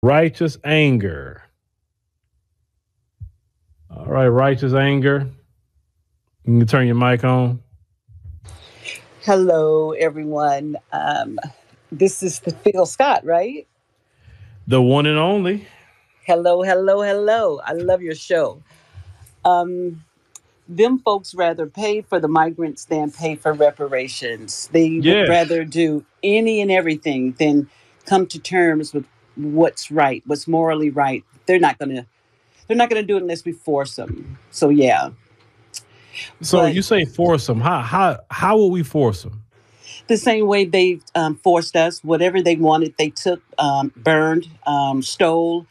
Righteous anger. All right, righteous anger. You can turn your mic on. Hello, everyone. This is the Phil Scott, right? The one and only. Hello, hello, hello. I love your show. Um, them folks rather pay for the migrants than pay for reparations. They would Yes. rather do any and everything than come to terms with what's right, what's morally right. They're not gonna do it unless we force them. So yeah, So but you say force them. How will we force them? the same way they forced us, whatever they wanted, they took, burned, stole,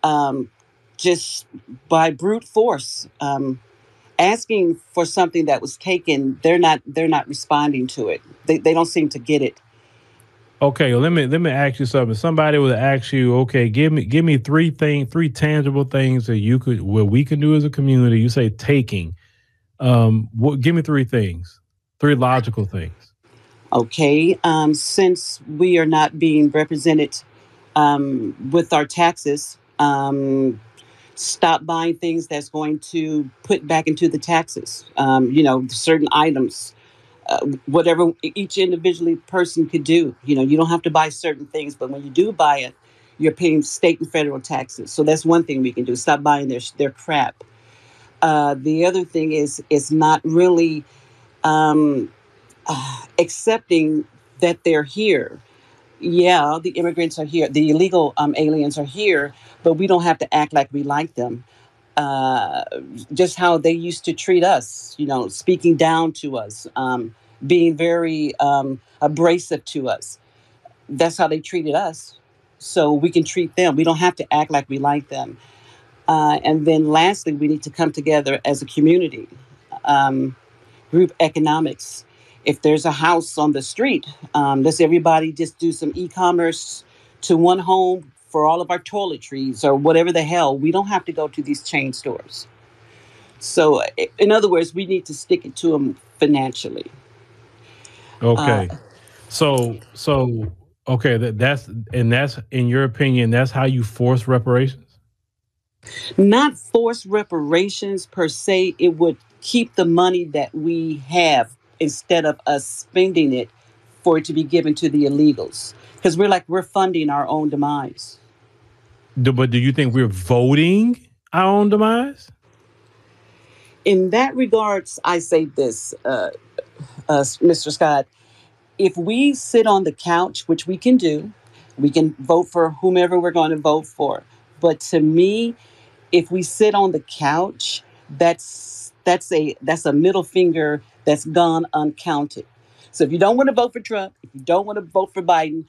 um, just by brute force. Asking for something that was taken, they're not responding to it. They don't seem to get it. Okay, well, let me ask you something. Somebody would ask you, okay, give me three tangible things that you could what we can do as a community. You say taking. Give me three things, three logical things. Okay, since we are not being represented with our taxes, stop buying things that's going to put back into the taxes. Certain items, whatever each individually person could do. You don't have to buy certain things, but when you do buy it, you're paying state and federal taxes. So that's one thing we can do. Stop buying their crap. The other thing is not really um, accepting that they're here. Yeah, the immigrants are here. The illegal aliens are here, but we don't have to act like we like them. Uh, just how they used to treat us, speaking down to us, being very abrasive to us. That's how they treated us. So we can treat them. We don't have to act like we like them. And then lastly, we need to come together as a community. Um, Group economics. If there's a house on the street, let's everybody just do some e-commerce to one home for all of our toiletries or whatever the hell. We don't have to go to these chain stores. So, in other words, we need to stick it to them financially. Uh, Okay. So okay, that's in your opinion, that's how you force reparations? Not force reparations per se. It would keep the money that we have instead of us spending it for it to be given to the illegals. Because we're funding our own demise. But do you think we're voting our own demise? In that regards, I say this, Mr. Scott. If we sit on the couch, which we can do, we can vote for whomever we're going to vote for. But to me, if we sit on the couch, that's a middle finger that's gone uncounted. So if you don't want to vote for Trump, if you don't want to vote for Biden,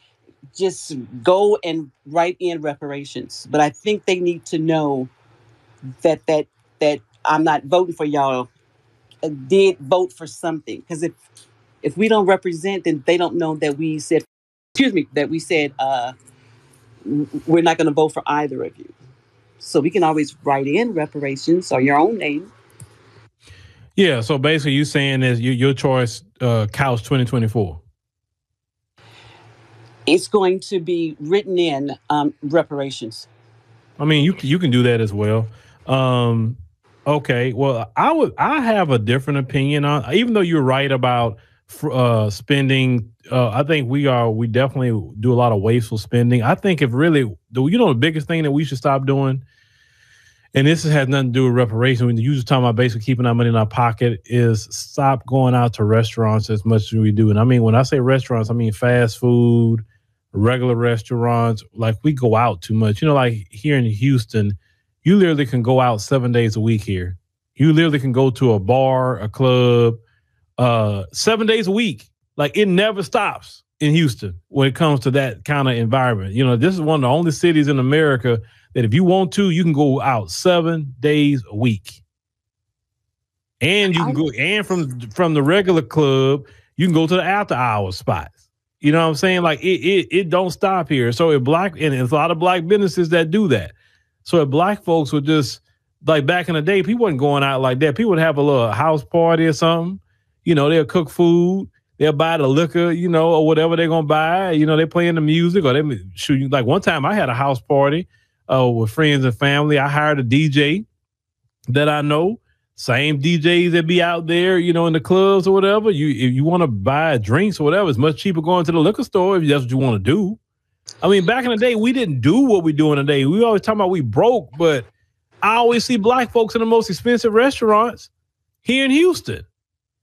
just go and write in reparations. But I think they need to know that I'm not voting for y'all. Did vote for something, because if we don't represent, then they don't know that we said, excuse me, that we said we're not going to vote for either of you. So we can always write in reparations or your own name. Yeah, so basically you saying is your choice, couch 2024. It's going to be written in reparations. I mean, you can do that as well. Um, okay, well, I have a different opinion on, even though you're right about spending. I think we definitely do a lot of wasteful spending. I think if really the biggest thing that we should stop doing, and this has nothing to do with reparations. When you just talking about basically keeping our money in our pocket, is stop going out to restaurants as much as we do. And I mean, when I say restaurants, I mean fast food, regular restaurants. Like we go out too much. Like here in Houston, you literally can go out 7 days a week here. You literally can go to a bar, a club, 7 days a week. Like it never stops in Houston when it comes to that kind of environment. This is one of the only cities in America that if you want to, you can go out 7 days a week. And you can I go, and from the regular club, you can go to the after hours spots. You know what I'm saying? Like it don't stop here. So and it's a lot of black businesses that do that. So if black folks would just, like back in the day, people wasn't going out like that. People would have a little house party or something. They'll cook food. They'll buy the liquor, or whatever they're gonna buy. They playing the music or they shooting. Like one time, I had a house party with friends and family. I hired a DJ that I know, same DJs that be out there, in the clubs or whatever. If you want to buy drinks or whatever, it's much cheaper going to the liquor store if that's what you want to do. I mean, back in the day, we didn't do what we doing today. We always talking about we broke, but I always see black folks in the most expensive restaurants here in Houston.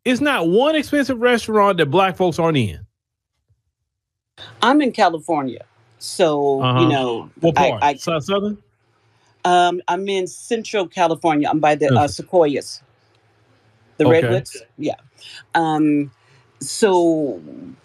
It's not one expensive restaurant that black folks aren't in. I'm in California, so Uh huh. What part? I Southern? I'm in Central California. I'm by the Central. sequoias, the Okay. redwoods. Yeah. Um, so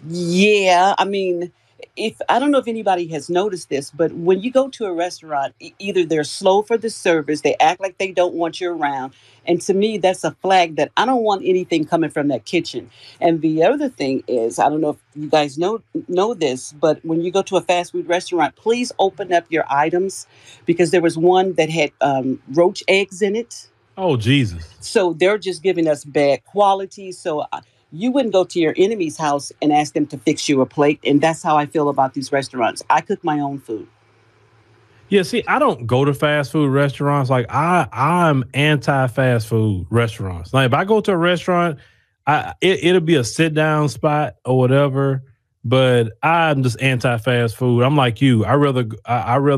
yeah, I mean, if I don't know if anybody has noticed this, but when you go to a restaurant, either they're slow for the service, they act like they don't want you around, and to me, that's a flag that I don't want anything coming from that kitchen. And the other thing is, I don't know if you guys know this, but when you go to a fast food restaurant, please open up your items because there was one that had roach eggs in it. Oh Jesus. So they're just giving us bad quality. So you wouldn't go to your enemy's house and ask them to fix you a plate. And that's how I feel about these restaurants. I cook my own food. Yeah, see, I don't go to fast food restaurants. Like I'm anti fast food restaurants. Like if I go to a restaurant, it'll be a sit down spot or whatever. But I'm just anti fast food. I'm like you. I rather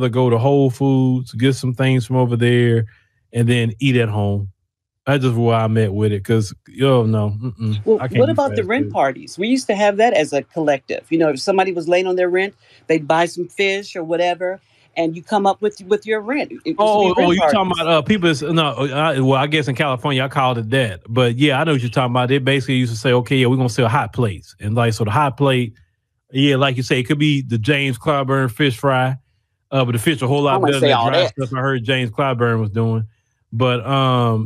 go to Whole Foods, get some things from over there, and then eat at home. That's just where I'm at with it. Because no, Well, I can't what do about the fast rent food. parties? We used to have that as a collective. You know, if somebody was late on their rent, they'd buy some fish or whatever, and you come up with your rent. It used to be Oh, rent you talking about parties. people? No, well, I guess in California I called it that, but yeah, I know what you're talking about. They basically used to say, okay, yeah, we're gonna sell hot plates, and like so the hot plate, yeah, like you say, it could be the James Clyburn fish fry, but the fish a whole I lot wouldn't better than say that all dry that. stuff I heard James Clyburn was doing. But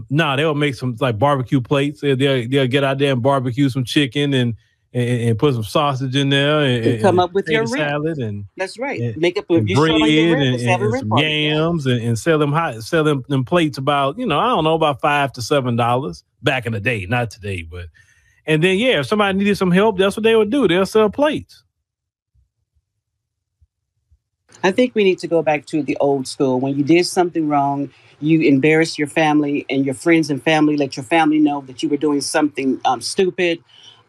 nah, they'll make some like barbecue plates. They'll get out there and barbecue some chicken and put some sausage in there And come and up with your potato rent. salad That's right. and, Make up if and you're short on your bread rent, let's have a and rent some party. Yeah. yams and sell them plates about I don't know about $5 to $7 back in the day, not today, but and then yeah, if somebody needed some help, that's what they would do. They'll sell plates. I think we need to go back to the old school. When you did something wrong, you embarrassed your family and your friends and family. Let your family know that you were doing something stupid.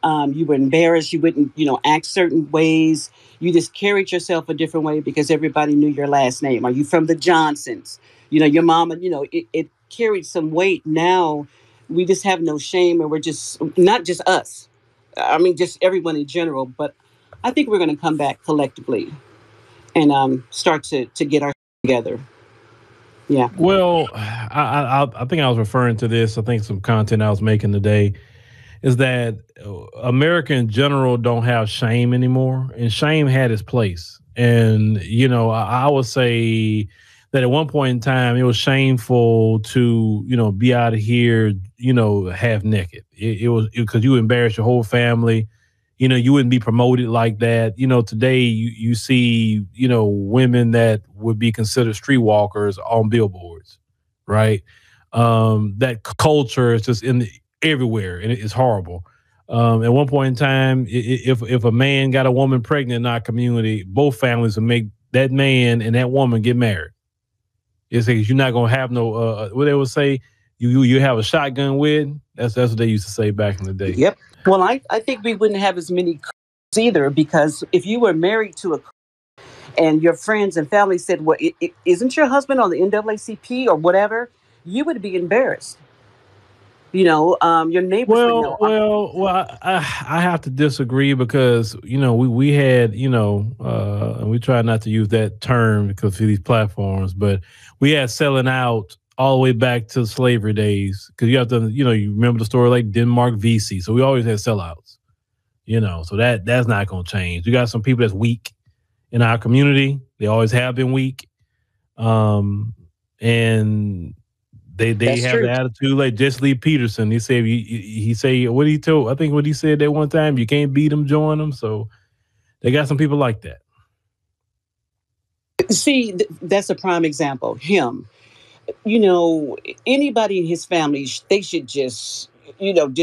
You were embarrassed. You wouldn't, act certain ways. You just carried yourself a different way because everybody knew your last name. Are you from the Johnsons? Your mama. It carried some weight. Now we just have no shame, and we're just not just us. I mean, just everyone in general. But I think we're going to come back collectively and start to get our together. Yeah. Well, I think I was referring to this. I think some content I was making today is that America in general don't have shame anymore, and shame had its place. And I would say that at one point in time, it was shameful to be out of here, half naked. It was because you embarrass your whole family. You wouldn't be promoted like that. Today you see women that would be considered streetwalkers on billboards, right? That culture is just in everywhere, and it's horrible. At one point in time, if a man got a woman pregnant in our community, both families would make that man and that woman get married. It's like you're not gonna have no what they would say you have a shotgun with. That's what they used to say back in the day. Yep. Well, I think we wouldn't have as many either because if you were married to a and your friends and family said, "Well, isn't your husband on the NAACP or whatever?" You would be embarrassed. Your neighbors would know. I have to disagree because we had and we try not to use that term because of these platforms, but we had selling out all the way back to slavery days because you have to you remember the story like Denmark VC, so we always had sellouts, so that's not going to change. You got some people that's weak in our community; they always have been weak, um, and they That's have the true. attitude like Jesse Lee Peterson. He said he say what he told. I think what he said that one time. You can't beat them, join them. So they got some people like that. See, that's a prime example. Him. you know, Anybody in his family, they should just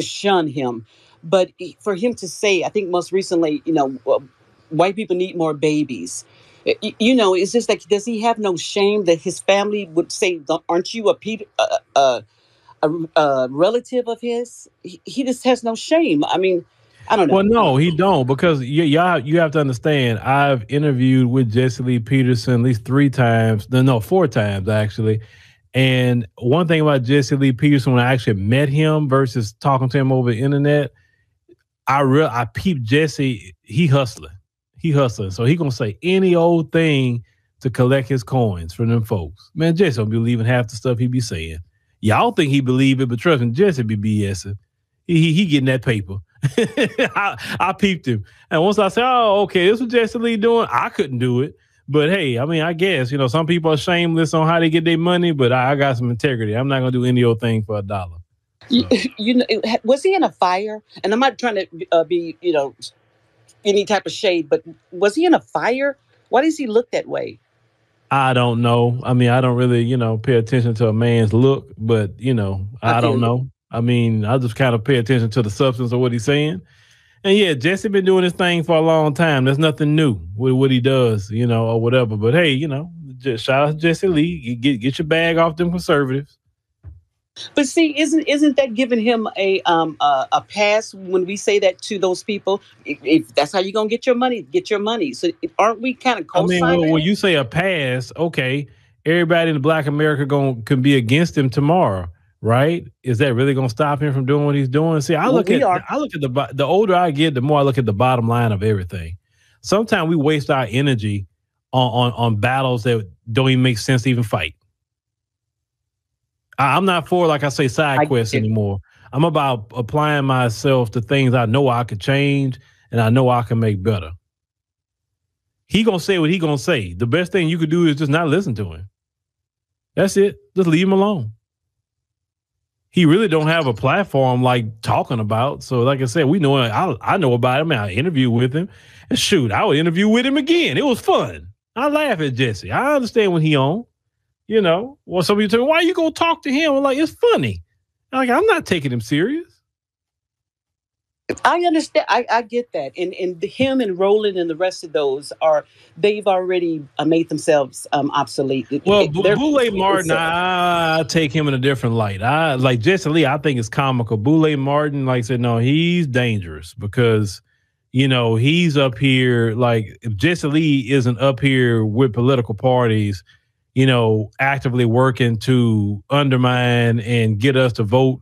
shun him. But for him to say, I think most recently, white people need more babies. It's just like, does he have no shame that his family would say, "Aren't you a Peter, a relative of his?" He just has no shame. I mean, I don't Well, know. I no, don't he know. don't because y'all you have to understand. I've interviewed with Jesse Lee Peterson at least 3 times. No, 4 times actually. And one thing about Jesse Lee Peterson, when I actually met him versus talking to him over the internet, I peeped Jesse. He hustling, So he gonna say any old thing to collect his coins from them folks. Man, Jesse don't believe in half the stuff he be saying. Y'all think he believe it, but trust me, Jesse be BSing. He getting that paper. I peeped him, and once I said, "Oh, okay, this is what Jesse Lee doing," I couldn't do it. But hey, I mean, I guess some people are shameless on how they get their money, but I got some integrity. I'm not gonna do any old thing for a dollar. You, So was he in a fire? And I'm not trying to be, any type of shade, but was he in a fire? Why does he look that way? I don't know. I mean, I don't really, pay attention to a man's look, but I I feel don't you. know. I mean, I just kind of pay attention to the substance of what he's saying. And yeah, Jesse been doing this thing for a long time. There's nothing new with what he does, or whatever. But hey, just shout out to Jesse Lee. You get your bag off them conservatives. But see, isn't that giving him a pass when we say that to those people? If that's how you're gonna get your money. So aren't we kind of I mean, well, co-signing when it? you say a pass, okay, everybody in Black America can be against him tomorrow, right? Is that really going to stop him from doing what he's doing? See, We are. I look at the older I get, the more I look at the bottom line of everything. Sometimes we waste our energy on battles that don't even make sense to even fight. I'm not for, like I say, side I get quests you. anymore. I'm about applying myself to things I know I could change and I know I can make better. He gonna say what he gonna say. The best thing you could do is just not listen to him. That's it. Just leave him alone. He really don't have a platform like talking about. So, like I said, we know I know about him. I interviewed with him, and shoot, I would interview with him again. It was fun. I laugh at Jesse. I understand when he on. Well, some people tell me, why you gonna talk to him? I'm like, it's funny. I'm not taking him serious. I understand. I get that. And him and Roland and the rest of those they've already made themselves obsolete. Well, They're Boule it's Martin, sad. I take him in a different light. I like Jesse Lee. I think it's comical. Boule Martin, like I said, no, he's dangerous because he's up here. Like if Jesse Lee isn't up here with political parties, actively working to undermine and get us to vote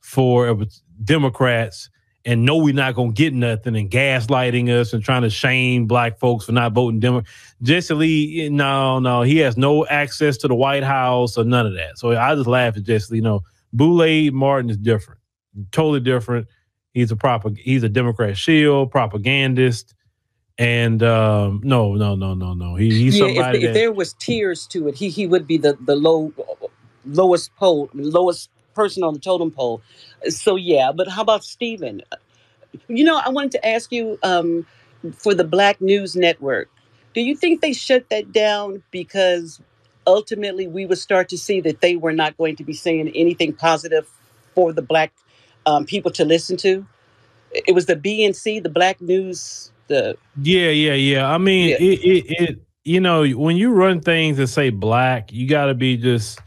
for Democrats and know we're not going to get nothing and gaslighting us and trying to shame black folks for not voting Democrat. Jesse Lee, no, he has no access to the White House or none of that. So I just laugh at Jesse Lee. Boule Martin is different, totally different. He's a Democrat shield, propagandist, and no. He's Yeah, somebody if that there was tiers to it, he would be the lowest person on the totem pole. So yeah, but how about Stephen? I wanted to ask you for the Black News Network. Do you think they shut that down because ultimately we would start to see that they were not going to be saying anything positive for the black people to listen to? It was the BNC, the Black News, the yeah. I mean, yeah. when you run things that say black, you got to be just.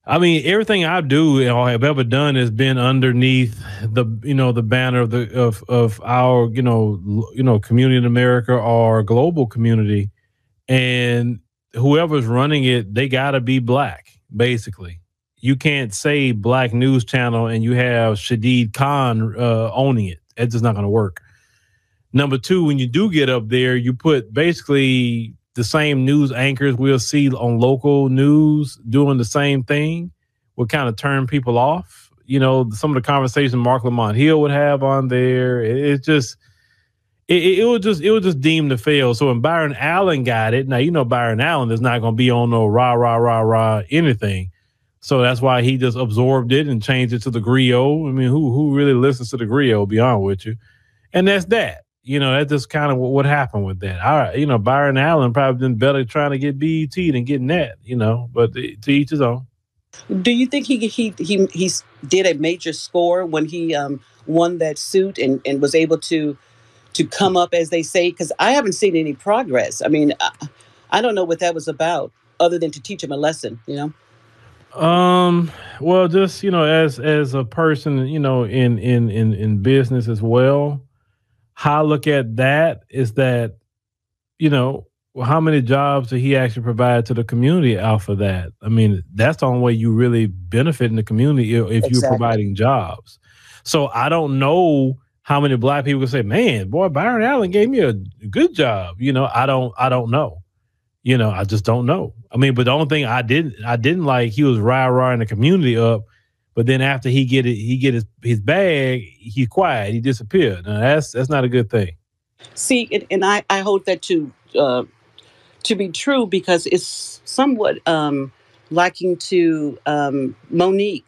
I mean, everything I do or have ever done has been underneath the banner of our community in America or global community, and whoever's running it, they got to be black. Basically, you can't say black news channel and you have Shadid Khan owning it. It's just not going to work. Number two, when you do get up there, you put basically the same news anchors we'll see on local news doing the same thing will kind of turn people off. Some of the conversations Mark Lamont Hill would have on there, it just it was just deemed to fail. So when Byron Allen got it, now Byron Allen is not going to be on no rah rah rah rah anything. So that's why he just absorbed it and changed it to the griot. I mean, who really listens to the griot? Be honest with you. And that's that. That's just kind of what happened with that. All right, Byron Allen probably been better trying to get BET than getting that, but to each his own. Do you think he did a major score when he won that suit and was able to come up, as they say? Because I haven't seen any progress. I mean, I don't know what that was about, other than to teach him a lesson. You know. Um, well, just as a person, in business as well, how I look at that is that you know, how many jobs did he actually provide to the community out for that? I mean, that's the only way you really benefit in the community if you're Exactly. providing jobs. So I don't know how many black people can say, "Man, boy, Byron Allen gave me a good job." I don't know. I just don't know. I mean, but the only thing I didn't like, he was rah-rahing the community up, but then after he get his bag, he's quiet, he disappeared. Now that's not a good thing. See, and I hold that to be true because it's somewhat liking to Monique.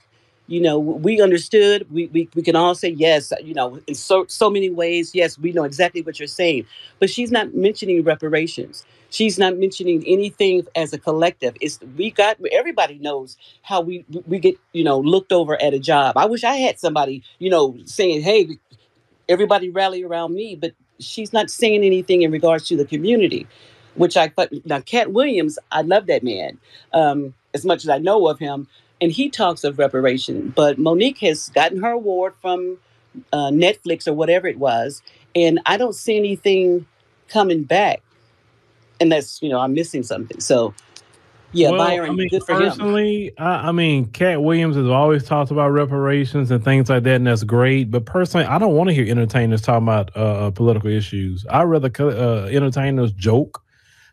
You know, we understood. We can all say yes. You know, in so many ways, yes, we know exactly what you're saying. But she's not mentioning reparations. She's not mentioning anything as a collective. It's we got everybody knows how we get looked over at a job. I wish I had somebody saying, "Hey, everybody rally around me," but she's not saying anything in regards to the community, which I thought. Now, Cat Williams, I love that man as much as I know of him, and he talks of reparation. But Monique has gotten her award from Netflix or whatever it was, and I don't see anything coming back unless I'm missing something. So yeah, Well, I Byron, mean, good for him. personally, I mean, Cat Williams has always talked about reparations and things like that, and that's great. But personally, I don't want to hear entertainers talking about political issues. I rather entertainers joke.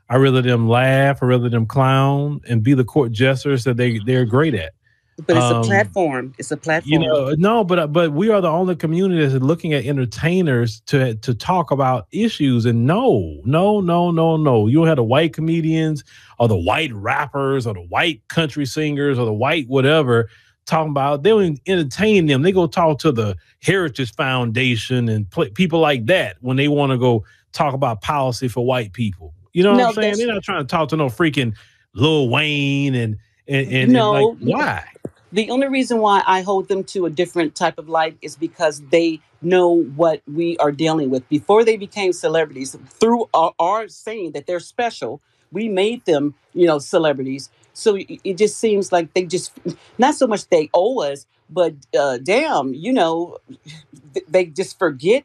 I rather them laugh. I rather them clown and be the court jesters that they're great at. But it's a Um, platform. It's a platform. no, but we are the only community that's looking at entertainers to talk about issues. And no, no, no, no, no. You don't have the white comedians or the white rappers or the white country singers or the white whatever talking about. They don't entertain them. They go talk to the Heritage Foundation and people like that when they want to go talk about policy for white people. You know what I'm No, saying? that's They're not trying to talk to no freaking Lil Wayne and like no. why? The only reason why I hold them to a different type of light is because they know what we are dealing with. Before they became celebrities, through our saying that they're special, we made them, celebrities. So it just seems like they just, not so much they owe us, but damn, they just forget.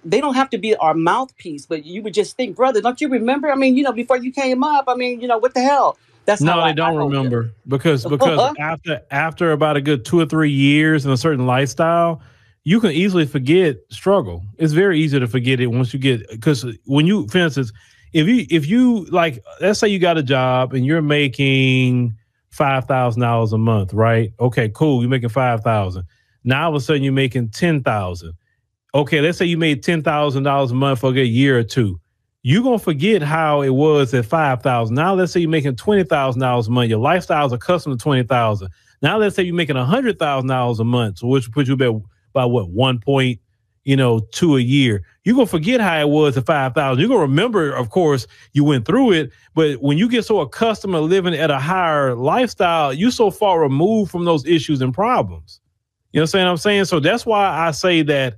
They don't have to be our mouthpiece, but you would just think, brother, don't you remember? I mean, before you came up, I mean, what the hell? That's how No, they I don't hold them. remember because after about a good 2 or 3 years in a certain lifestyle, you can easily forget struggle. It's very easy to forget it once you get because when you, for instance, if you like, let's say you got a job and you're making $5,000 a month, right? Okay, cool. You're making 5,000. Now all of a sudden you're making 10,000. Okay, let's say you made $10,000 a month for a year or two. You're gonna forget how it was at 5,000. Now let's say you're making $20,000 a month. Your lifestyle's accustomed to 20,000. Now let's say you're making $100,000 a month, so which puts you about what 1.2 a year. You're gonna forget how it was at 5,000. You're gonna remember, of course, you went through it, but when you get so accustomed to living at a higher lifestyle, you're so far removed from those issues and problems. You know what I'm saying? So that's why I say that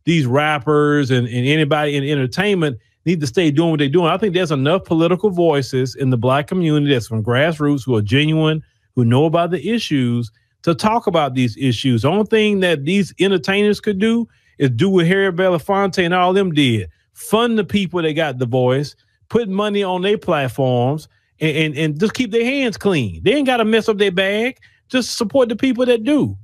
these rappers and anybody in entertainment need to stay doing what they're doing. I think there's enough political voices in the black community that's from grassroots who are genuine, who know about the issues to talk about these issues. The only thing that these entertainers could do is do what Harry Belafonte and all them did. Fund the people that got the voice, put money on their platforms, and just keep their hands clean. They ain't got to mess up their bag. Just support the people that do.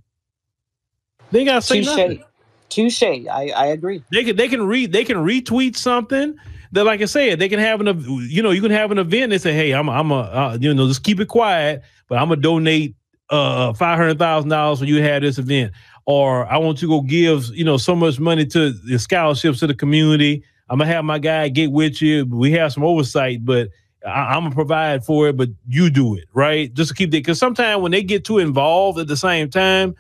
They ain't got to say Touche. nothing. Touche. I agree. They can retweet something that, like I said, they can have you can have an event. They say, hey, I'm a just keep it quiet, but I'm gonna donate $500,000 when you have this event, or I want you to go give so much money to the scholarships to the community. I'm gonna have my guy get with you. We have some oversight, but I'm gonna provide for it, but you do it right just to keep it. Because sometimes when they get too involved at the same time,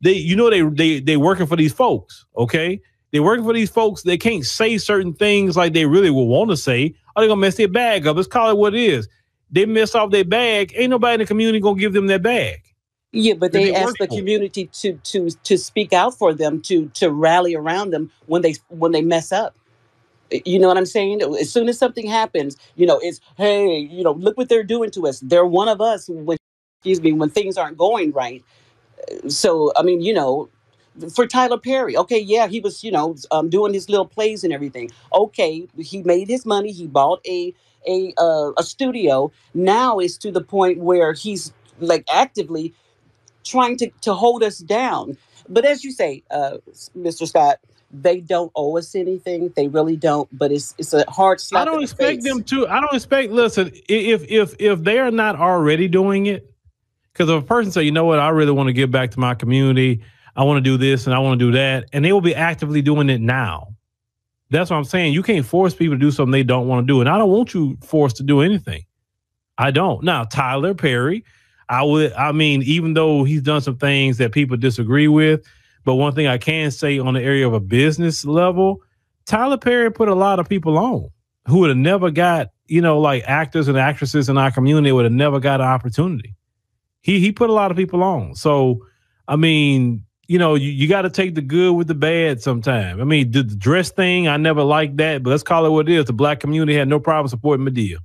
they working for these folks, okay? They're working for these folks. They can't say certain things like they really would want to say, or they're gonna mess their bag up. Let's call it what it is. They mess off their bag. Ain't nobody in the community gonna give them their bag. Yeah, but that they they work ask the for. community to speak out for them, to rally around them when they mess up. You know what I'm saying? As soon as something happens, it's, hey, look what they're doing to us. They're one of us when, excuse me, when things aren't going right. So I mean, for Tyler Perry, okay, yeah, he was, doing his little plays and everything. Okay, he made his money. He bought a studio. Now it's to the point where he's like actively trying to hold us down. But as you say, Mr. Scott, they don't owe us anything. They really don't. But it's a hard I slap in don't the expect face. them to. I don't expect. Listen, if they are not already doing it, because if a person say, you know what, I really want to give back to my community, I want to do this and I want to do that, and they will be actively doing it now. That's what I'm saying. You can't force people to do something they don't want to do, and I don't want you forced to do anything. I don't. Now, Tyler Perry, I would. I mean, even though he's done some things that people disagree with, but one thing I can say on the area of a business level, Tyler Perry put a lot of people on who would have never got, like actors and actresses in our community would have never got an opportunity. He put a lot of people on. So, I mean, you got to take the good with the bad sometime. I mean, the dress thing, I never liked that, but let's call it what it is. The black community had no problem supporting Medea.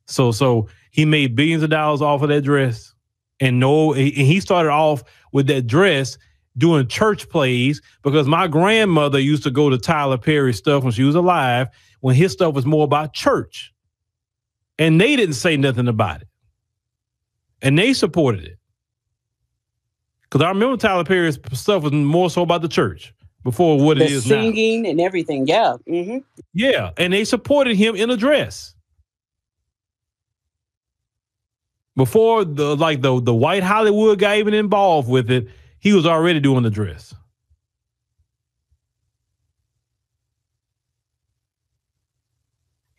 So he made billions of dollars off of that dress. And he started off with that dress doing church plays because my grandmother used to go to Tyler Perry stuff when she was alive, when his stuff was more about church. And they didn't say nothing about it. And they supported it. Because I remember Tyler Perry's stuff was more so about the church before what it The is now. singing and everything, yeah. Yeah. And they supported him in a dress. Before the white Hollywood guy even involved with it, he was already doing the dress.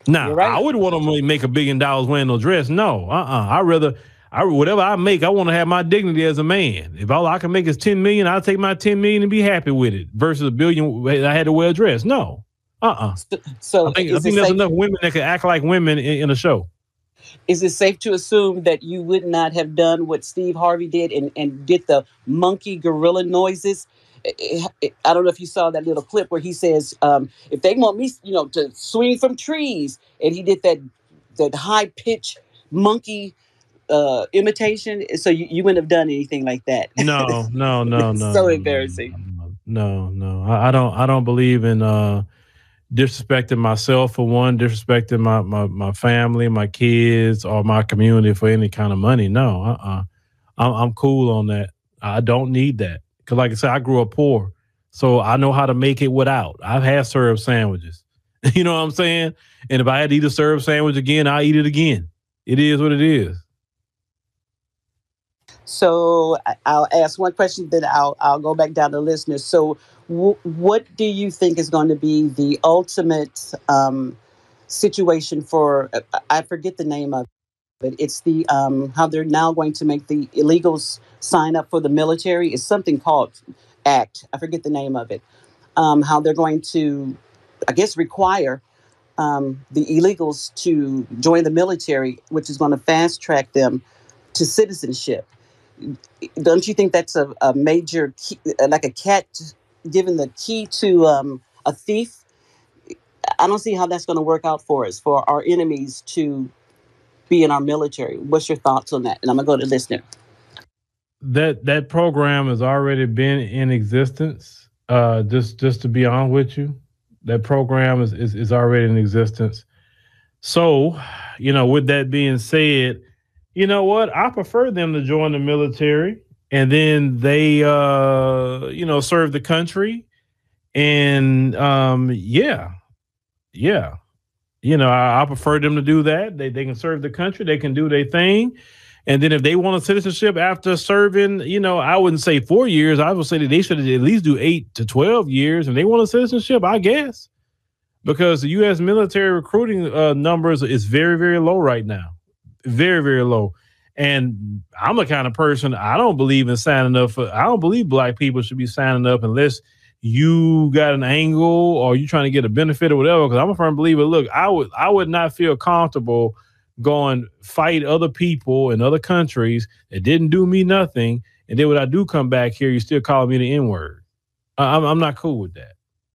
You're Now, I right. wouldn't want to make $1 billion wearing no dress. No, I rather, whatever I make, I want to have my dignity as a man. If all I can make is 10 million, I'll take my 10 million and be happy with it. Versus $1 billion, I had to wear a dress. No, So, I so think I is it think there's safe? enough women that can act like women in a show. Is it safe to assume that you would not have done what Steve Harvey did and did the monkey gorilla noises? I don't know if you saw that little clip where he says, "If they want me, to swing from trees," and he did that high pitch monkey imitation. So you wouldn't have done anything like that. No, no, no, It's no, so no, no, embarrassing. no, no, no. I don't believe in disrespecting myself for one, disrespecting my family, my kids, or my community for any kind of money. No, I'm cool on that. I don't need that because, like I said, I grew up poor, so I know how to make it without. I've had served sandwiches. You know what I'm saying? And if I had to eat a served sandwich again, I'll eat it again. It is what it is. So I'll ask one question, then I'll go back down to listeners. So, what do you think is going to be the ultimate situation for? I forget the name of it. It's the how they're now going to make the illegals sign up for the military. It's something called Act. I forget the name of it. How they're going to, I guess, require the illegals to join the military, which is going to fast track them to citizenship. Don't you think that's a major key, like a cat giving the key to a thief? I don't see how that's going to work out for us, for our enemies to be in our military. What's your thoughts on that? And I'm going to go to listener. That program has already been in existence. Just to be honest with you, that program is already in existence. So, with that being said, you know what? I prefer them to join the military and then they, serve the country. And yeah, yeah. I prefer them to do that. They can serve the country. They can do their thing. And then if they want a citizenship after serving, I wouldn't say 4 years. I would say that they should at least do 8 to 12 years. And they want a citizenship, I guess, because the U.S. military recruiting numbers is very, very low right now. Very, very low. And I'm the kind of person, I don't believe in signing up for, I don't believe black people should be signing up unless you got an angle or you trying to get a benefit or whatever. Because I'm a firm believer. Look, I would not feel comfortable go and fight other people in other countries that didn't do me nothing, and then when I do come back here, you still call me the N word. I'm not cool with that.